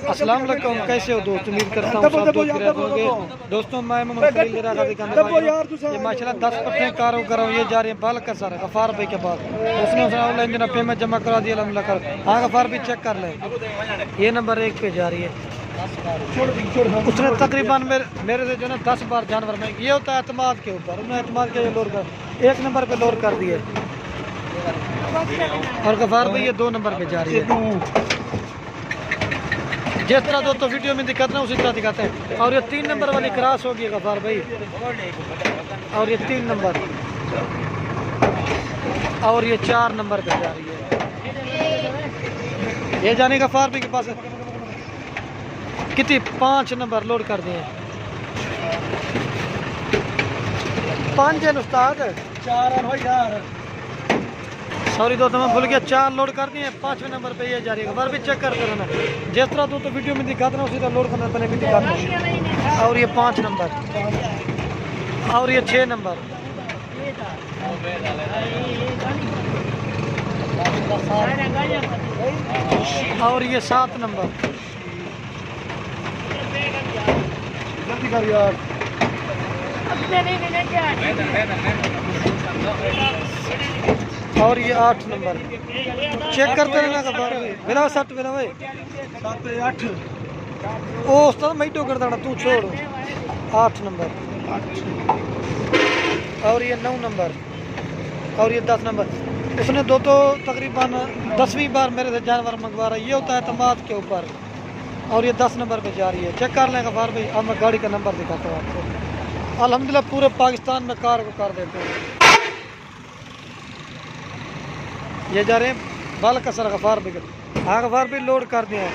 अस्सलाम वालेकुम, कैसे हो दोस्त? उम्मीद करता हूँ सब दोस्त खैरियत होंगे। दोस्तों मैं मोहम्मद खलील ये माशाल्लाह 10 पट्टे कारो कर ये जा रहे हैं बाल का सारा गफार भाई के बाद उसने ऑनलाइन जना पेमेंट जमा करा दिया अलहमदुलिल्लाह कर। हाँ गफार भी चेक कर ले, ये नंबर 1 पे जा रही है। उसने तकरीबन मेरे से जो ना 10 बार जानवर में ये होता है एतमाद के ऊपर, उन्होंने एतमाद के लोड कर 1 नंबर पे लोड कर दिए और गफार भाई ये 2 नंबर पे जा रही है। जिस तरह दोस्तों वीडियो में दिखाते हैं उसी तरह दिखाते हैं। और ये 3 नंबर वाली क्रॉस होगी गफार भाई, और ये 3 नंबर और ये 4 नंबर पे जा रही है। ये जाने गफार भाई के पास कितनी 5 नंबर लोड कर दिए। 5 है उस्ताद, 4 यार सॉरी दोस्तों मैं भूल गया, 4 लोड कर दिए। 5वें नंबर पे ये जा रही है। बार भी चेक करते रहना, जिस तरह तो वीडियो में दिखाते ना उसी तरह लोड करना पहले भी दिखाते हैं। और ये 5 नंबर और ये 6 नंबर और ये 7 नंबर जल्दी कर यार। और ये 8 नंबर चेक करते रहना का बार बिना 7 बिना भाई 7 8 ओ उस्ताद मैं तो कर देना तू छोड़। 8 नंबर और ये 9 नंबर और ये 10 नंबर। उसने दो तो तकरीबन 10वीं बार मेरे से जानवर मंगवा रहा है। ये होता है एतमाद के ऊपर और ये 10 नंबर पे जा रही है। चेक कर लेंगे बार भाई। अब मैं गाड़ी का नंबर दिखाता हूँ आपको। अल्हम्दुलिल्लाह पूरे पाकिस्तान में कार को कर देते हैं। ये जा रहे हैं बाल का सर गफार भी। हाँ गफार भी लोड कर दिया है।